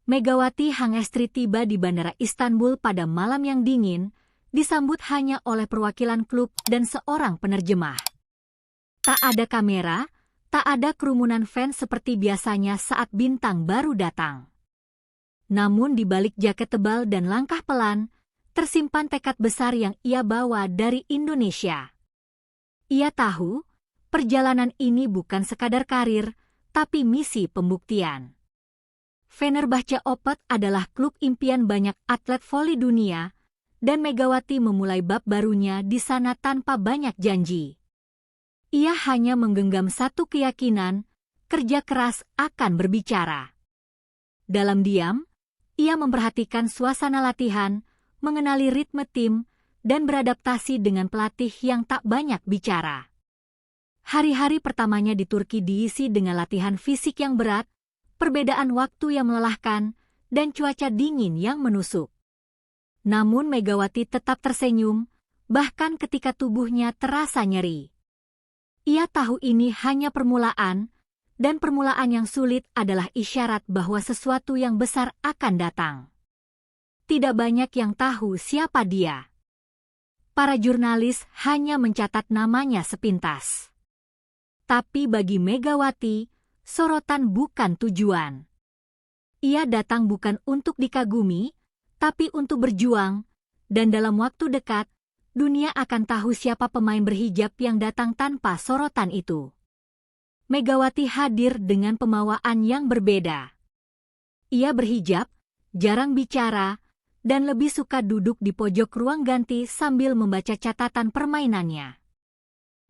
Megawati Hangestri tiba di Bandara Istanbul pada malam yang dingin, disambut hanya oleh perwakilan klub dan seorang penerjemah. Tak ada kamera, tak ada kerumunan fans seperti biasanya saat bintang baru datang. Namun di balik jaket tebal dan langkah pelan, tersimpan tekad besar yang ia bawa dari Indonesia. Ia tahu, perjalanan ini bukan sekadar karir, tapi misi pembuktian. Fenerbahce Opet adalah klub impian banyak atlet voli dunia, dan Megawati memulai bab barunya di sana tanpa banyak janji. Ia hanya menggenggam satu keyakinan, kerja keras akan berbicara. Dalam diam, ia memperhatikan suasana latihan, mengenali ritme tim, dan beradaptasi dengan pelatih yang tak banyak bicara. Hari-hari pertamanya di Turki diisi dengan latihan fisik yang berat, perbedaan waktu yang melelahkan, dan cuaca dingin yang menusuk. Namun Megawati tetap tersenyum, bahkan ketika tubuhnya terasa nyeri. Ia tahu ini hanya permulaan, dan permulaan yang sulit adalah isyarat bahwa sesuatu yang besar akan datang. Tidak banyak yang tahu siapa dia. Para jurnalis hanya mencatat namanya sepintas. Tapi bagi Megawati, sorotan bukan tujuan. Ia datang bukan untuk dikagumi, tapi untuk berjuang, dan dalam waktu dekat, dunia akan tahu siapa pemain berhijab yang datang tanpa sorotan itu. Megawati hadir dengan pembawaan yang berbeda. Ia berhijab, jarang bicara, dan lebih suka duduk di pojok ruang ganti sambil membaca catatan permainannya.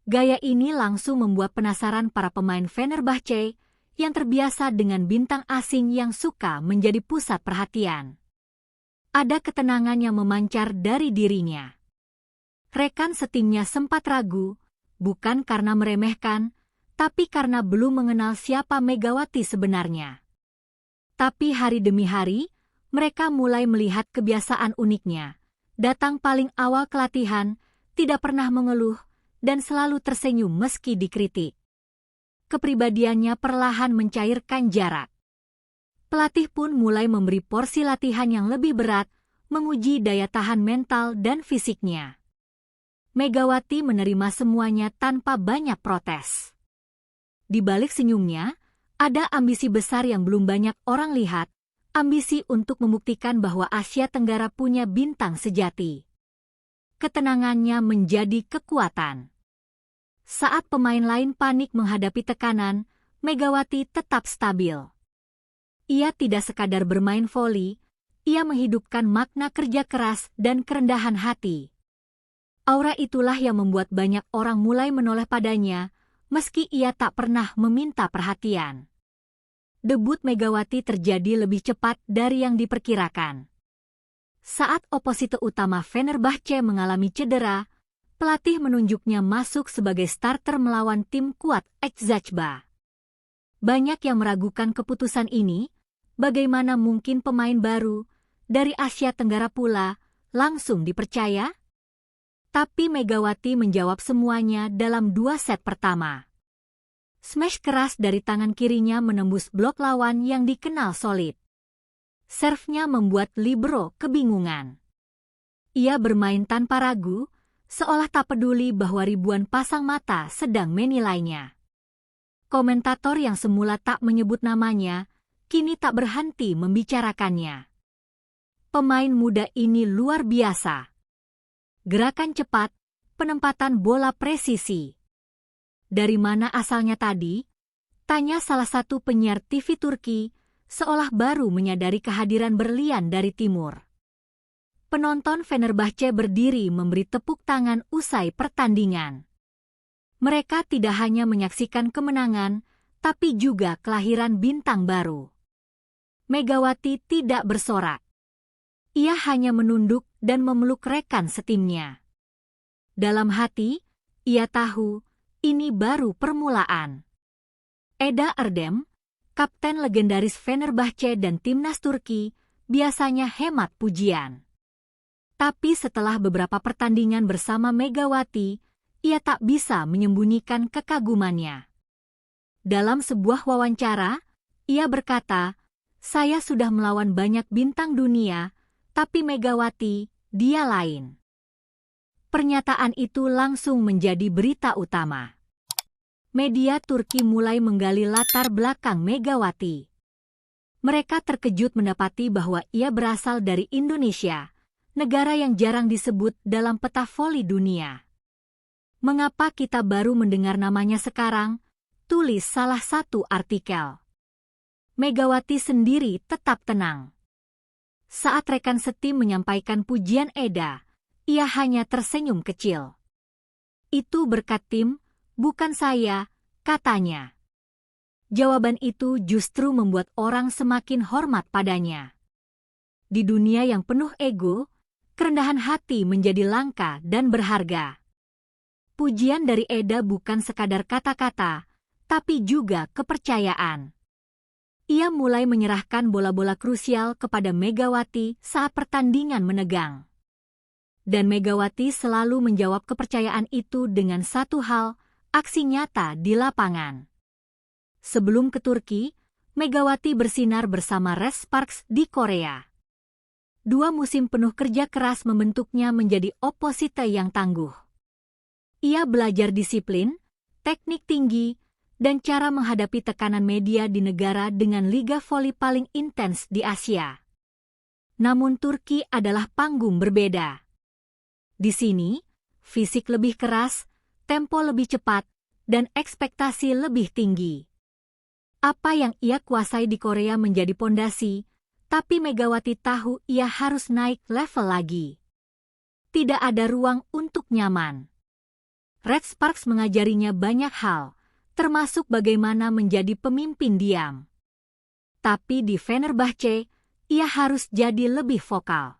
Gaya ini langsung membuat penasaran para pemain Fenerbahce yang terbiasa dengan bintang asing yang suka menjadi pusat perhatian. Ada ketenangan yang memancar dari dirinya. Rekan setimnya sempat ragu, bukan karena meremehkan, tapi karena belum mengenal siapa Megawati sebenarnya. Tapi hari demi hari, mereka mulai melihat kebiasaan uniknya. Datang paling awal ke latihan, tidak pernah mengeluh, dan selalu tersenyum meski dikritik. Kepribadiannya perlahan mencairkan jarak. Pelatih pun mulai memberi porsi latihan yang lebih berat, menguji daya tahan mental dan fisiknya. Megawati menerima semuanya tanpa banyak protes. Di balik senyumnya, ada ambisi besar yang belum banyak orang lihat, ambisi untuk membuktikan bahwa Asia Tenggara punya bintang sejati. Ketenangannya menjadi kekuatan. Saat pemain lain panik menghadapi tekanan, Megawati tetap stabil. Ia tidak sekadar bermain voli, ia menghidupkan makna kerja keras dan kerendahan hati. Aura itulah yang membuat banyak orang mulai menoleh padanya, meski ia tak pernah meminta perhatian. Debut Megawati terjadi lebih cepat dari yang diperkirakan. Saat oposite utama Fenerbahce mengalami cedera, pelatih menunjuknya masuk sebagai starter melawan tim kuat Ekzacba. Banyak yang meragukan keputusan ini, bagaimana mungkin pemain baru, dari Asia Tenggara pula, langsung dipercaya? Tapi Megawati menjawab semuanya dalam 2 set pertama. Smash keras dari tangan kirinya menembus blok lawan yang dikenal solid. Serve-nya membuat libero kebingungan. Ia bermain tanpa ragu, seolah tak peduli bahwa ribuan pasang mata sedang menilainya. Komentator yang semula tak menyebut namanya, kini tak berhenti membicarakannya. Pemain muda ini luar biasa. Gerakan cepat, penempatan bola presisi. Dari mana asalnya tadi? Tanya salah satu penyiar TV Turki, seolah baru menyadari kehadiran berlian dari timur. Penonton Fenerbahce berdiri memberi tepuk tangan usai pertandingan. Mereka tidak hanya menyaksikan kemenangan, tapi juga kelahiran bintang baru. Megawati tidak bersorak. Ia hanya menunduk dan memeluk rekan setimnya. Dalam hati, ia tahu ini baru permulaan. Eda Erdem, kapten legendaris Fenerbahce dan timnas Turki, biasanya hemat pujian. Tapi setelah beberapa pertandingan bersama Megawati, ia tak bisa menyembunyikan kekagumannya. Dalam sebuah wawancara, ia berkata, Saya sudah melawan banyak bintang dunia, tapi Megawati, dia lain. Pernyataan itu langsung menjadi berita utama. Media Turki mulai menggali latar belakang Megawati. Mereka terkejut mendapati bahwa ia berasal dari Indonesia, negara yang jarang disebut dalam peta voli dunia. Mengapa kita baru mendengar namanya sekarang? Tulis salah satu artikel. Megawati sendiri tetap tenang. Saat rekan setim menyampaikan pujian Eda, ia hanya tersenyum kecil. Itu berkat tim, bukan saya, katanya. Jawaban itu justru membuat orang semakin hormat padanya. Di dunia yang penuh ego, kerendahan hati menjadi langka dan berharga. Pujian dari Eda bukan sekadar kata-kata, tapi juga kepercayaan. Ia mulai menyerahkan bola-bola krusial kepada Megawati saat pertandingan menegang. Dan Megawati selalu menjawab kepercayaan itu dengan satu hal, aksi nyata di lapangan. Sebelum ke Turki, Megawati bersinar bersama Res Sparks di Korea. 2 musim penuh kerja keras membentuknya menjadi oposite yang tangguh. Ia belajar disiplin, teknik tinggi, dan cara menghadapi tekanan media di negara dengan liga voli paling intens di Asia. Namun Turki adalah panggung berbeda. Di sini, fisik lebih keras, tempo lebih cepat, dan ekspektasi lebih tinggi. Apa yang ia kuasai di Korea menjadi pondasi, tapi Megawati tahu ia harus naik level lagi. Tidak ada ruang untuk nyaman. Red Sparks mengajarinya banyak hal, termasuk bagaimana menjadi pemimpin diam. Tapi di Fenerbahce, ia harus jadi lebih vokal.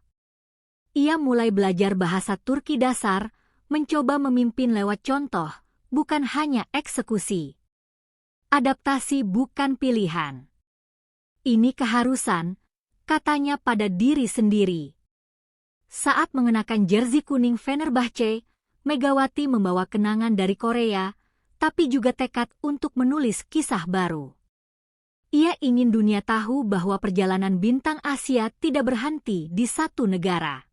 Ia mulai belajar bahasa Turki dasar, mencoba memimpin lewat contoh, bukan hanya eksekusi. Adaptasi bukan pilihan. Ini keharusan, katanya pada diri sendiri. Saat mengenakan jersey kuning Fenerbahce, Megawati membawa kenangan dari Korea, tapi juga tekad untuk menulis kisah baru. Ia ingin dunia tahu bahwa perjalanan bintang Asia tidak berhenti di satu negara.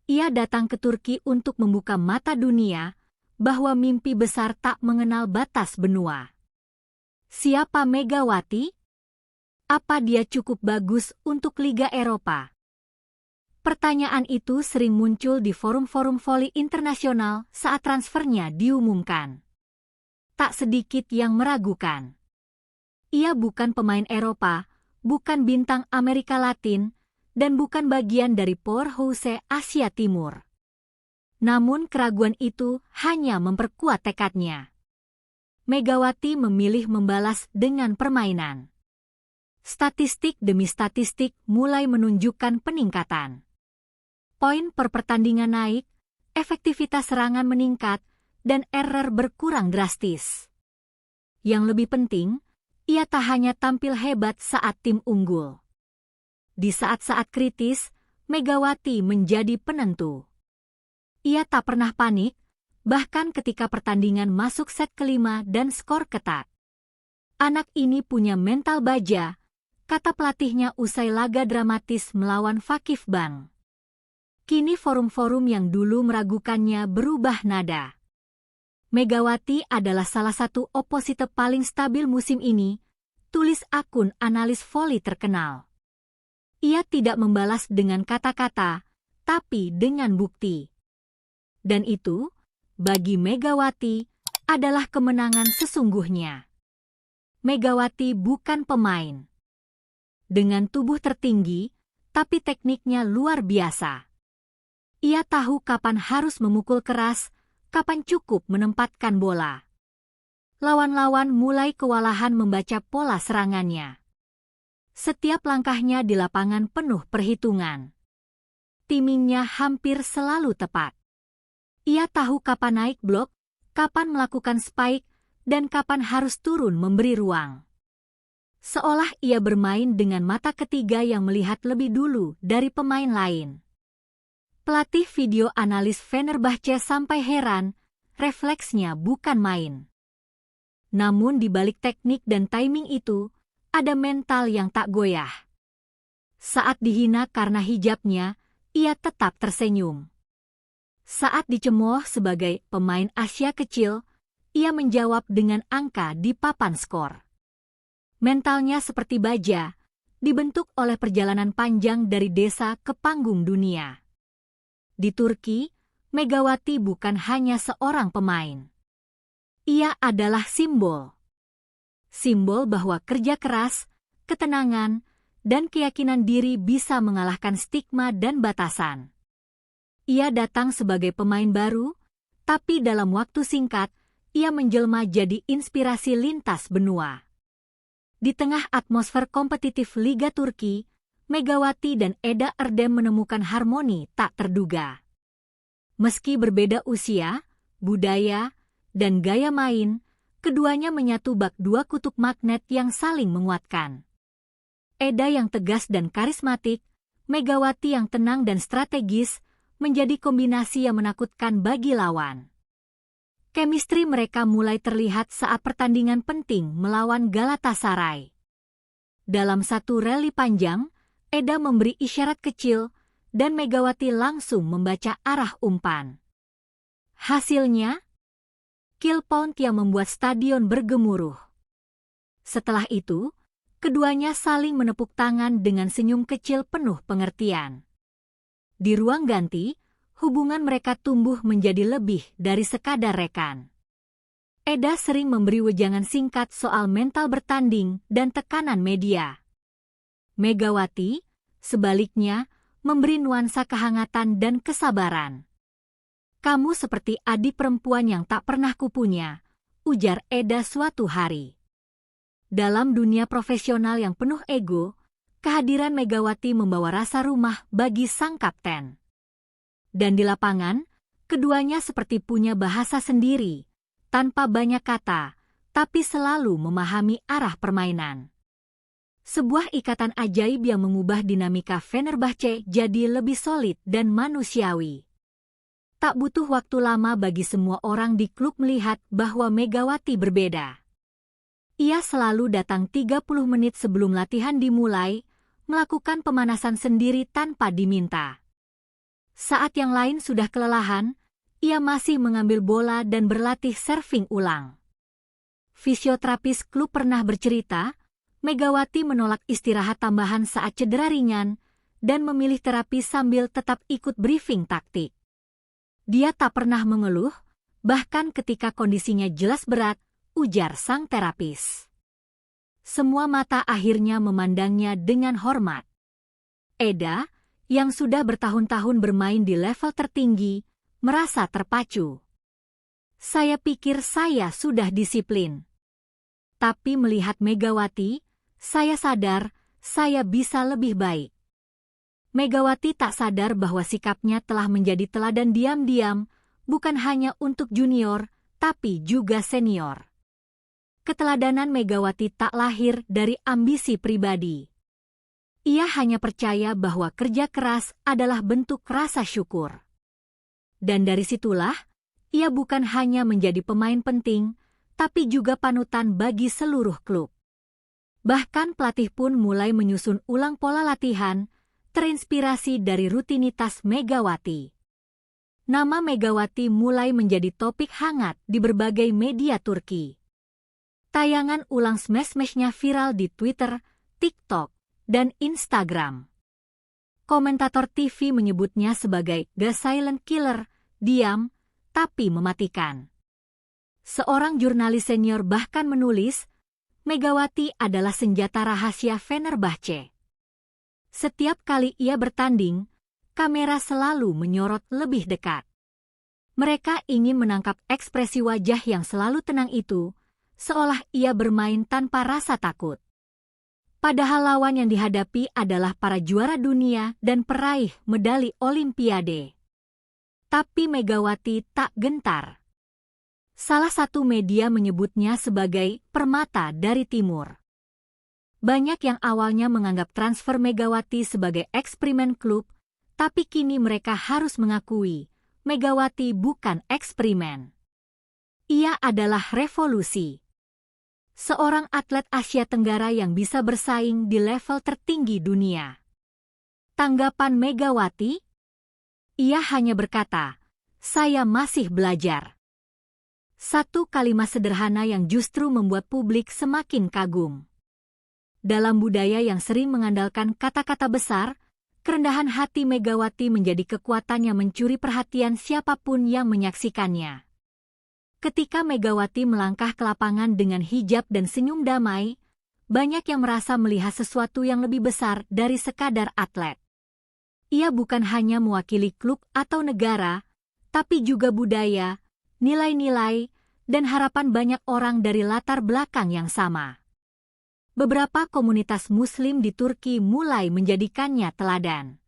Ia datang ke Turki untuk membuka mata dunia bahwa mimpi besar tak mengenal batas benua. Siapa Megawati? Apa dia cukup bagus untuk Liga Eropa? Pertanyaan itu sering muncul di forum-forum voli internasional saat transfernya diumumkan. Tak sedikit yang meragukan. Ia bukan pemain Eropa, bukan bintang Amerika Latin, dan bukan bagian dari Powerhouse Asia Timur. Namun keraguan itu hanya memperkuat tekadnya. Megawati memilih membalas dengan permainan. Statistik demi statistik mulai menunjukkan peningkatan. Poin per pertandingan naik, efektivitas serangan meningkat, dan error berkurang drastis. Yang lebih penting, ia tak hanya tampil hebat saat tim unggul. Di saat-saat kritis, Megawati menjadi penentu. Ia tak pernah panik, bahkan ketika pertandingan masuk set kelima dan skor ketat. Anak ini punya mental baja, kata pelatihnya usai laga dramatis melawan Fakif Bank. Kini forum-forum yang dulu meragukannya berubah nada. Megawati adalah salah satu oposite paling stabil musim ini, tulis akun analis voli terkenal. Ia tidak membalas dengan kata-kata, tapi dengan bukti. Dan itu, bagi Megawati, adalah kemenangan sesungguhnya. Megawati bukan pemain. Dengan tubuh tertinggi, tapi tekniknya luar biasa. Ia tahu kapan harus memukul keras, kapan cukup menempatkan bola. Lawan-lawan mulai kewalahan membaca pola serangannya. Setiap langkahnya di lapangan penuh perhitungan. Timingnya hampir selalu tepat. Ia tahu kapan naik blok, kapan melakukan spike, dan kapan harus turun memberi ruang. Seolah ia bermain dengan mata ketiga yang melihat lebih dulu dari pemain lain. Pelatih video analis Fenerbahce sampai heran, refleksnya bukan main. Namun di balik teknik dan timing itu, ada mental yang tak goyah. Saat dihina karena hijabnya, ia tetap tersenyum. Saat dicemooh sebagai pemain Asia kecil, ia menjawab dengan angka di papan skor. Mentalnya seperti baja, dibentuk oleh perjalanan panjang dari desa ke panggung dunia. Di Turki, Megawati bukan hanya seorang pemain. Ia adalah simbol. Simbol bahwa kerja keras, ketenangan, dan keyakinan diri bisa mengalahkan stigma dan batasan. Ia datang sebagai pemain baru, tapi dalam waktu singkat, ia menjelma jadi inspirasi lintas benua. Di tengah atmosfer kompetitif Liga Turki, Megawati dan Eda Erdem menemukan harmoni tak terduga. Meski berbeda usia, budaya, dan gaya main, keduanya menyatu bak dua kutub magnet yang saling menguatkan. Eda yang tegas dan karismatik, Megawati yang tenang dan strategis, menjadi kombinasi yang menakutkan bagi lawan. Chemistry mereka mulai terlihat saat pertandingan penting melawan Galatasaray. Dalam satu rally panjang, Eda memberi isyarat kecil dan Megawati langsung membaca arah umpan. Hasilnya, kill point yang membuat stadion bergemuruh. Setelah itu, keduanya saling menepuk tangan dengan senyum kecil penuh pengertian. Di ruang ganti, hubungan mereka tumbuh menjadi lebih dari sekadar rekan. Eda sering memberi wejangan singkat soal mental bertanding dan tekanan media. Megawati, sebaliknya, memberi nuansa kehangatan dan kesabaran. "Kamu seperti adik perempuan yang tak pernah kupunya," ujar Eda suatu hari. Dalam dunia profesional yang penuh ego, kehadiran Megawati membawa rasa rumah bagi sang kapten. Dan di lapangan, keduanya seperti punya bahasa sendiri, tanpa banyak kata, tapi selalu memahami arah permainan. Sebuah ikatan ajaib yang mengubah dinamika Fenerbahce jadi lebih solid dan manusiawi. Tak butuh waktu lama bagi semua orang di klub melihat bahwa Megawati berbeda. Ia selalu datang 30 menit sebelum latihan dimulai, melakukan pemanasan sendiri tanpa diminta. Saat yang lain sudah kelelahan, ia masih mengambil bola dan berlatih serving ulang. Fisioterapis klub pernah bercerita, Megawati menolak istirahat tambahan saat cedera ringan dan memilih terapi sambil tetap ikut briefing taktik. Dia tak pernah mengeluh, bahkan ketika kondisinya jelas berat, ujar sang terapis. Semua mata akhirnya memandangnya dengan hormat. Eda, yang sudah bertahun-tahun bermain di level tertinggi, merasa terpacu. "Saya pikir saya sudah disiplin. Tapi melihat Megawati, saya sadar saya bisa lebih baik." Megawati tak sadar bahwa sikapnya telah menjadi teladan diam-diam, bukan hanya untuk junior, tapi juga senior. Keteladanan Megawati tak lahir dari ambisi pribadi. Ia hanya percaya bahwa kerja keras adalah bentuk rasa syukur. Dan dari situlah, ia bukan hanya menjadi pemain penting, tapi juga panutan bagi seluruh klub. Bahkan pelatih pun mulai menyusun ulang pola latihan, terinspirasi dari rutinitas Megawati. Nama Megawati mulai menjadi topik hangat di berbagai media Turki. Tayangan ulang smash-smashnya viral di Twitter, TikTok, dan Instagram. Komentator TV menyebutnya sebagai "the silent killer", diam, tapi mematikan. Seorang jurnalis senior bahkan menulis, Megawati adalah senjata rahasia Fenerbahce. Setiap kali ia bertanding, kamera selalu menyorot lebih dekat. Mereka ingin menangkap ekspresi wajah yang selalu tenang itu, seolah ia bermain tanpa rasa takut. Padahal lawan yang dihadapi adalah para juara dunia dan peraih medali Olimpiade. Tapi Megawati tak gentar. Salah satu media menyebutnya sebagai permata dari timur. Banyak yang awalnya menganggap transfer Megawati sebagai eksperimen klub, tapi kini mereka harus mengakui, Megawati bukan eksperimen. Ia adalah revolusi. seorang atlet Asia Tenggara yang bisa bersaing di level tertinggi dunia. Tanggapan Megawati? Ia hanya berkata, "Saya masih belajar." Satu kalimat sederhana yang justru membuat publik semakin kagum. Dalam budaya yang sering mengandalkan kata-kata besar, kerendahan hati Megawati menjadi kekuatan yang mencuri perhatian siapapun yang menyaksikannya. Ketika Megawati melangkah ke lapangan dengan hijab dan senyum damai, banyak yang merasa melihat sesuatu yang lebih besar dari sekadar atlet. Ia bukan hanya mewakili klub atau negara, tapi juga budaya, nilai-nilai, dan harapan banyak orang dari latar belakang yang sama. Beberapa komunitas Muslim di Turki mulai menjadikannya teladan.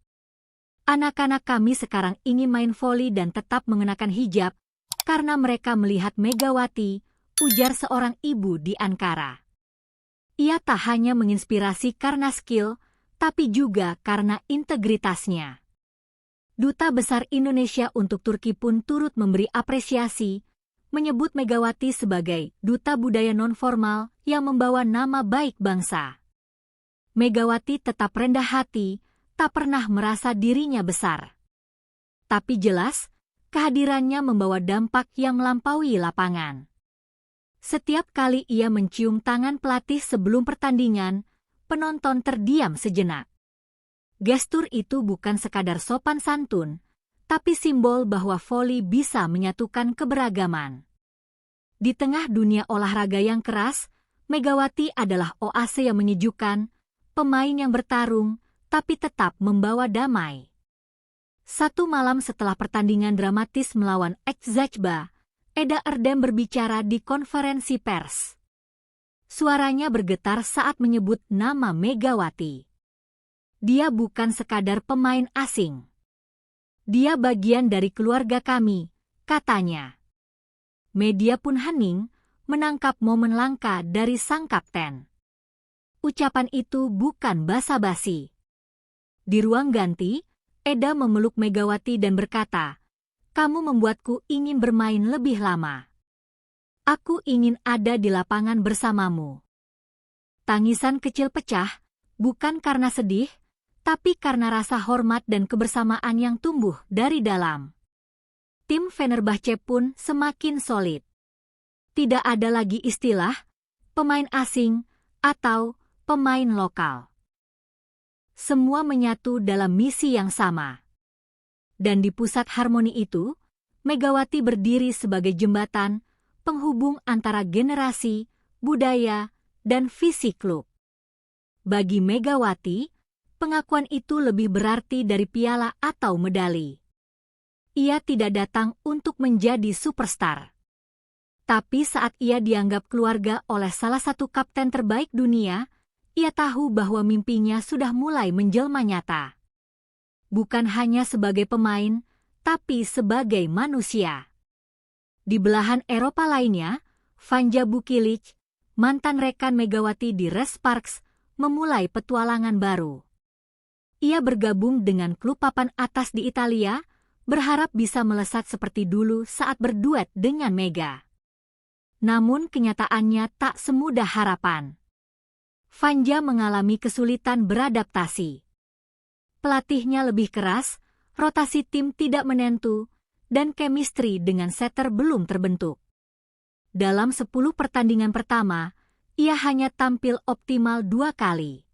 "Anak-anak kami sekarang ingin main voli dan tetap mengenakan hijab karena mereka melihat Megawati," ujar seorang ibu di Ankara. Ia tak hanya menginspirasi karena skill, tapi juga karena integritasnya. Duta Besar Indonesia untuk Turki pun turut memberi apresiasi, menyebut Megawati sebagai duta budaya nonformal yang membawa nama baik bangsa. Megawati tetap rendah hati, tak pernah merasa dirinya besar. Tapi jelas, kehadirannya membawa dampak yang melampaui lapangan. Setiap kali ia mencium tangan pelatih sebelum pertandingan, penonton terdiam sejenak. Gestur itu bukan sekadar sopan santun, tapi simbol bahwa voli bisa menyatukan keberagaman. Di tengah dunia olahraga yang keras, Megawati adalah oase yang menyejukkan, pemain yang bertarung, tapi tetap membawa damai. Satu malam setelah pertandingan dramatis melawan Eczacıba, Eda Erdem berbicara di konferensi pers. Suaranya bergetar saat menyebut nama Megawati. "Dia bukan sekadar pemain asing. Dia bagian dari keluarga kami," katanya. Media pun hening menangkap momen langka dari sang kapten. Ucapan itu bukan basa-basi. Di ruang ganti, Eda memeluk Megawati dan berkata, "Kamu membuatku ingin bermain lebih lama. Aku ingin ada di lapangan bersamamu." Tangisan kecil pecah, bukan karena sedih, tapi karena rasa hormat dan kebersamaan yang tumbuh dari dalam. Tim Fenerbahce pun semakin solid. Tidak ada lagi istilah pemain asing atau pemain lokal. Semua menyatu dalam misi yang sama. Dan di pusat harmoni itu, Megawati berdiri sebagai jembatan penghubung antara generasi, budaya, dan visi klub. Bagi Megawati, pengakuan itu lebih berarti dari piala atau medali. Ia tidak datang untuk menjadi superstar. Tapi saat ia dianggap keluarga oleh salah satu kapten terbaik dunia, ia tahu bahwa mimpinya sudah mulai menjelma nyata. Bukan hanya sebagai pemain, tapi sebagai manusia. Di belahan Eropa lainnya, Vanja Bukilic, mantan rekan Megawati di Res Parks, memulai petualangan baru. Ia bergabung dengan klub papan atas di Italia, berharap bisa melesat seperti dulu saat berduet dengan Mega. Namun kenyataannya tak semudah harapan. Vanja mengalami kesulitan beradaptasi. Pelatihnya lebih keras, rotasi tim tidak menentu, dan chemistry dengan setter belum terbentuk. Dalam 10 pertandingan pertama, ia hanya tampil optimal 2 kali.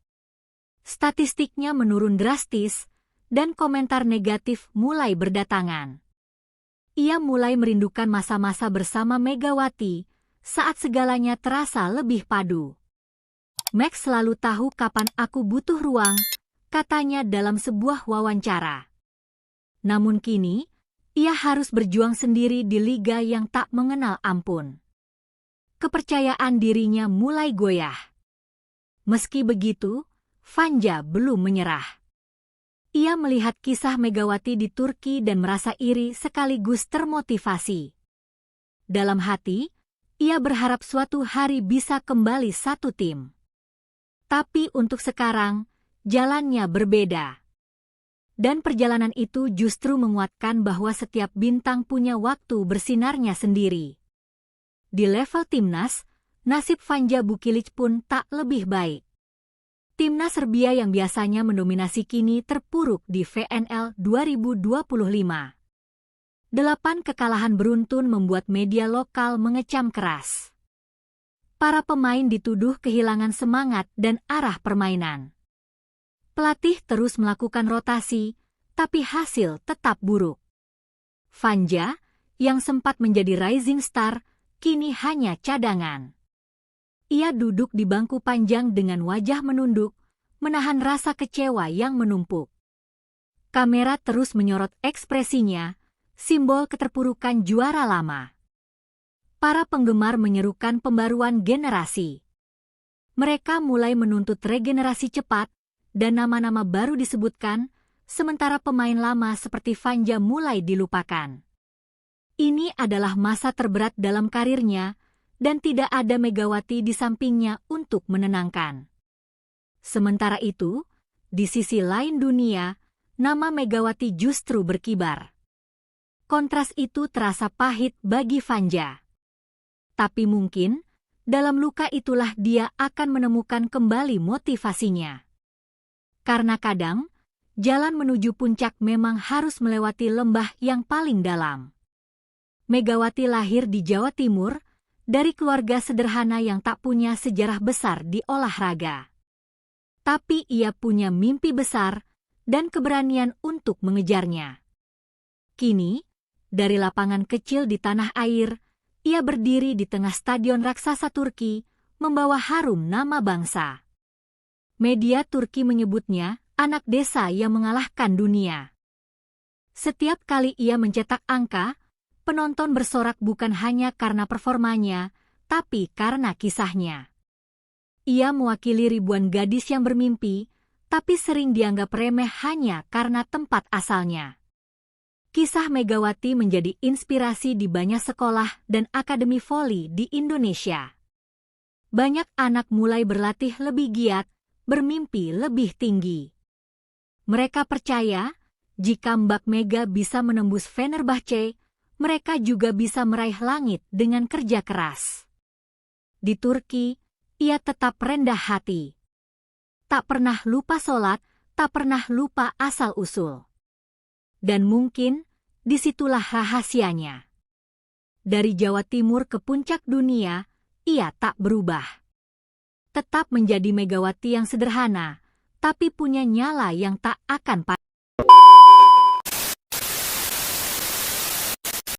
Statistiknya menurun drastis, dan komentar negatif mulai berdatangan. Ia mulai merindukan masa-masa bersama Megawati, saat segalanya terasa lebih padu. "Max selalu tahu kapan aku butuh ruang," katanya dalam sebuah wawancara. Namun kini, ia harus berjuang sendiri di liga yang tak mengenal ampun. Kepercayaan dirinya mulai goyah. Meski begitu, Vanja belum menyerah. Ia melihat kisah Megawati di Turki dan merasa iri sekaligus termotivasi. Dalam hati, ia berharap suatu hari bisa kembali satu tim. Tapi untuk sekarang, jalannya berbeda. Dan perjalanan itu justru menguatkan bahwa setiap bintang punya waktu bersinarnya sendiri. Di level timnas, nasib Vanja Bukilic pun tak lebih baik. Timnas Serbia yang biasanya mendominasi kini terpuruk di VNL 2025. 8 kekalahan beruntun membuat media lokal mengecam keras. Para pemain dituduh kehilangan semangat dan arah permainan. Pelatih terus melakukan rotasi, tapi hasil tetap buruk. Vanja, yang sempat menjadi rising star, kini hanya cadangan. Ia duduk di bangku panjang dengan wajah menunduk, menahan rasa kecewa yang menumpuk. Kamera terus menyorot ekspresinya, simbol keterpurukan juara lama. Para penggemar menyerukan pembaruan generasi. Mereka mulai menuntut regenerasi cepat, dan nama-nama baru disebutkan, sementara pemain lama seperti Vanja mulai dilupakan. Ini adalah masa terberat dalam karirnya, dan tidak ada Megawati di sampingnya untuk menenangkan. Sementara itu, di sisi lain dunia, nama Megawati justru berkibar. Kontras itu terasa pahit bagi Vanja. Tapi mungkin, dalam luka itulah dia akan menemukan kembali motivasinya. Karena kadang, jalan menuju puncak memang harus melewati lembah yang paling dalam. Megawati lahir di Jawa Timur, dari keluarga sederhana yang tak punya sejarah besar di olahraga. Tapi ia punya mimpi besar dan keberanian untuk mengejarnya. Kini, dari lapangan kecil di tanah air, ia berdiri di tengah stadion raksasa Turki, membawa harum nama bangsa. Media Turki menyebutnya anak desa yang mengalahkan dunia. Setiap kali ia mencetak angka, penonton bersorak bukan hanya karena performanya, tapi karena kisahnya. Ia mewakili ribuan gadis yang bermimpi, tapi sering dianggap remeh hanya karena tempat asalnya. Kisah Megawati menjadi inspirasi di banyak sekolah dan akademi voli di Indonesia. Banyak anak mulai berlatih lebih giat, bermimpi lebih tinggi. Mereka percaya, jika Mbak Mega bisa menembus Fenerbahce, mereka juga bisa meraih langit dengan kerja keras. Di Turki, ia tetap rendah hati. Tak pernah lupa sholat, tak pernah lupa asal-usul. Dan mungkin, disitulah rahasianya. Dari Jawa Timur ke puncak dunia, ia tak berubah. Tetap menjadi Megawati yang sederhana, tapi punya nyala yang tak akan padam.